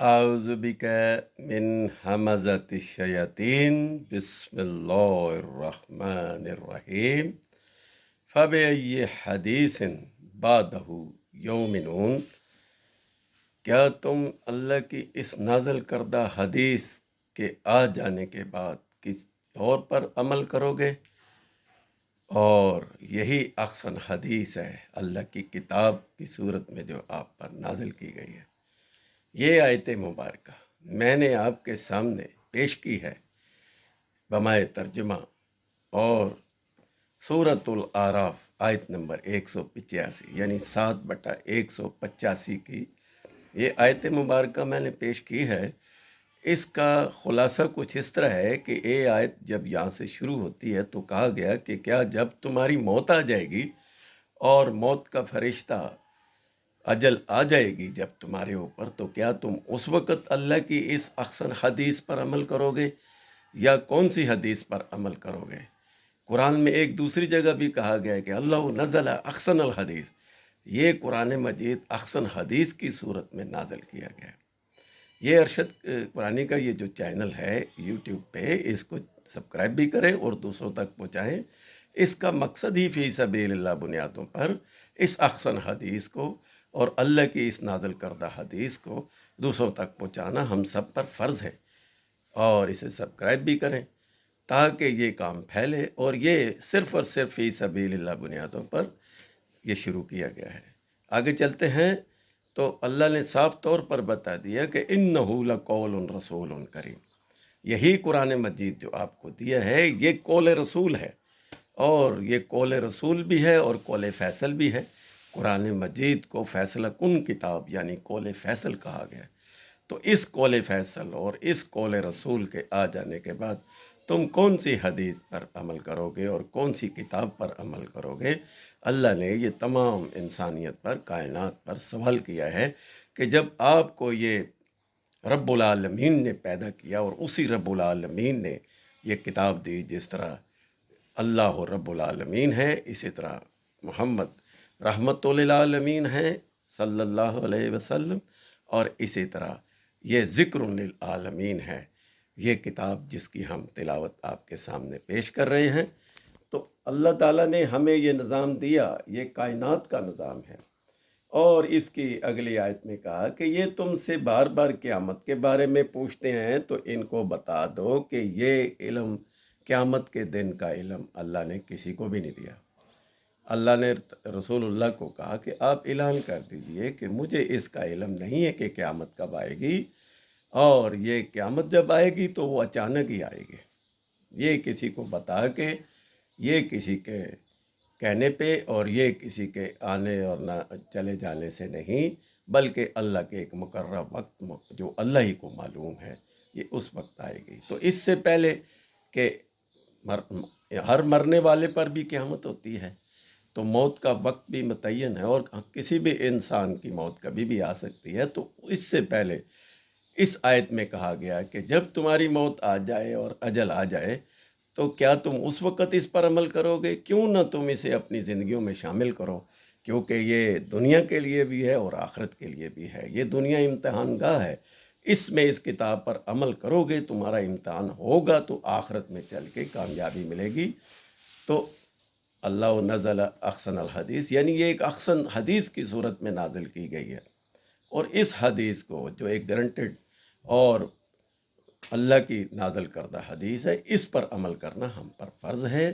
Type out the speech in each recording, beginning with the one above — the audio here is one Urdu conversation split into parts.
أعوذ بك من همزة الشياطين بسم الله الرحمن الرحیم فبأي حدیث بعدہ یؤمنون۔ کیا تم اللہ کی اس نازل کردہ حدیث کے آ جانے کے بعد کسی اور پر عمل کرو گے؟ اور یہی احسن حدیث ہے اللہ کی کتاب کی صورت میں جو آپ پر نازل کی گئی ہے۔ یہ آیت مبارکہ میں نے آپ کے سامنے پیش کی ہے بمائے ترجمہ، اور سورۃ الاعراف آیت نمبر 185 یعنی 7/185 کی یہ آیت مبارکہ میں نے پیش کی ہے۔ اس کا خلاصہ کچھ اس طرح ہے کہ یہ آیت جب یہاں سے شروع ہوتی ہے تو کہا گیا کہ کیا جب تمہاری موت آ جائے گی اور موت کا فرشتہ اجل آ جائے گی جب تمہارے اوپر، تو کیا تم اس وقت اللہ کی اس احسن حدیث پر عمل کرو گے یا کون سی حدیث پر عمل کرو گے؟ قرآن میں ایک دوسری جگہ بھی کہا گیا ہے کہ اللہ نزل احسن الحدیث، یہ قرآن مجید احسن حدیث کی صورت میں نازل کیا گیا ہے۔ یہ ارشد قرآنی کا یہ جو چینل ہے یوٹیوب پہ، اس کو سبسکرائب بھی کریں اور دوسروں تک پہنچائیں۔ اس کا مقصد ہی فی سبیل اللہ بنیادوں پر اس احسن حدیث کو اور اللہ کی اس نازل کردہ حدیث کو دوسروں تک پہنچانا ہم سب پر فرض ہے، اور اسے سبسکرائب بھی کریں تاکہ یہ کام پھیلے، اور یہ صرف اور صرف فی سبیل اللہ بنیادوں پر یہ شروع کیا گیا ہے۔ آگے چلتے ہیں تو اللہ نے صاف طور پر بتا دیا کہ اِنَّهُ لَقَوْلٌ رَسُولٌ کریم، یہی قرآن مجید جو آپ کو دیا ہے یہ قول رسول ہے، اور یہ قول رسول بھی ہے اور قول فیصل بھی ہے۔ قرآن مجید کو فیصلہ کن کتاب یعنی قول فیصل کہا گیا ہے۔ تو اس قول فیصل اور اس قول رسول کے آ جانے کے بعد تم کون سی حدیث پر عمل کرو گے اور کون سی کتاب پر عمل کرو گے؟ اللہ نے یہ تمام انسانیت پر، کائنات پر سوال کیا ہے کہ جب آپ کو یہ رب العالمین نے پیدا کیا اور اسی رب العالمین نے یہ کتاب دی، جس طرح اللہ رب العالمین ہے اسی طرح محمد رحمت للعالمین ہیں صلی اللہ علیہ وسلم، اور اسی طرح یہ ذکر للعالمین ہے یہ کتاب جس کی ہم تلاوت آپ کے سامنے پیش کر رہے ہیں۔ تو اللہ تعالیٰ نے ہمیں یہ نظام دیا، یہ کائنات کا نظام ہے، اور اس کی اگلی آیت میں کہا کہ یہ تم سے بار بار قیامت کے بارے میں پوچھتے ہیں تو ان کو بتا دو کہ یہ علم، قیامت کے دن کا علم اللہ نے کسی کو بھی نہیں دیا۔ اللہ نے رسول اللہ کو کہا کہ آپ اعلان کر دیجئے کہ مجھے اس کا علم نہیں ہے کہ قیامت کب آئے گی، اور یہ قیامت جب آئے گی تو وہ اچانک ہی آئے گی۔ یہ کسی کو بتا کے، یہ کسی کے کہنے پہ اور یہ کسی کے آنے اور نہ چلے جانے سے نہیں، بلکہ اللہ کے ایک مقررہ وقت جو اللہ ہی کو معلوم ہے، یہ اس وقت آئے گی۔ تو اس سے پہلے کہ ہر مرنے والے پر بھی قیامت ہوتی ہے، تو موت کا وقت بھی متعین ہے، اور کسی بھی انسان کی موت کبھی بھی آ سکتی ہے۔ تو اس سے پہلے اس آیت میں کہا گیا کہ جب تمہاری موت آ جائے اور اجل آ جائے تو کیا تم اس وقت اس پر عمل کرو گے؟ کیوں نہ تم اسے اپنی زندگیوں میں شامل کرو، کیونکہ یہ دنیا کے لیے بھی ہے اور آخرت کے لیے بھی ہے۔ یہ دنیا امتحان گاہ ہے، اس میں اس کتاب پر عمل کرو گے، تمہارا امتحان ہوگا تو آخرت میں چل کے کامیابی ملے گی۔ تو اللہ نزل احسن الحدیث یعنی یہ ایک احسن حدیث کی صورت میں نازل کی گئی ہے، اور اس حدیث کو جو ایک گارنٹیڈ اور اللہ کی نازل کردہ حدیث ہے، اس پر عمل کرنا ہم پر فرض ہے،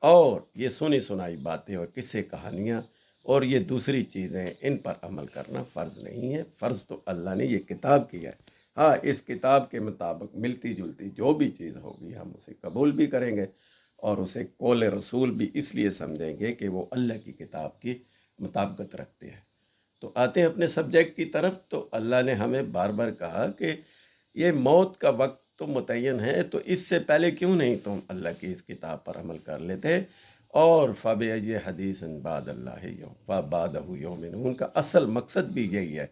اور یہ سنی سنائی باتیں اور قصے کہانیاں اور یہ دوسری چیزیں ان پر عمل کرنا فرض نہیں ہے۔ فرض تو اللہ نے یہ کتاب کیا ہے۔ ہاں، اس کتاب کے مطابق ملتی جلتی جو بھی چیز ہوگی ہم اسے قبول بھی کریں گے، اور اسے قول رسول بھی اس لیے سمجھیں گے کہ وہ اللہ کی کتاب کی مطابقت رکھتے ہیں۔ تو آتے ہیں اپنے سبجیکٹ کی طرف۔ تو اللہ نے ہمیں بار بار کہا کہ یہ موت کا وقت تو متعین ہے، تو اس سے پہلے کیوں نہیں تم اللہ کی اس کتاب پر عمل کر لیتے؟ اور فَبِأَيِّ حَدِيثٍ بَعْدَ اللَّهِ فَبَعْدَهُ يُؤْمِنُونَ کا اصل مقصد بھی یہی ہے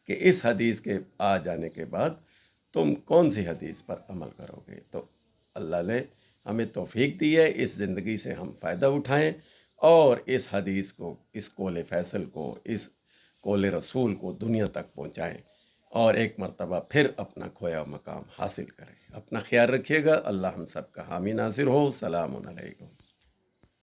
کہ اس حدیث کے آ جانے کے بعد تم کون سی حدیث پر عمل کرو گے۔ تو اللہ نے ہمیں توفیق دی ہے اس زندگی سے ہم فائدہ اٹھائیں، اور اس حدیث کو، اس قول فیصل کو، اس قول رسول کو دنیا تک پہنچائیں۔ اور ایک مرتبہ پھر اپنا کھویا مقام حاصل کریں۔ اپنا خیال رکھیے گا، اللہ ہم سب کا حامی ناصر ہو۔ السلام علیکم۔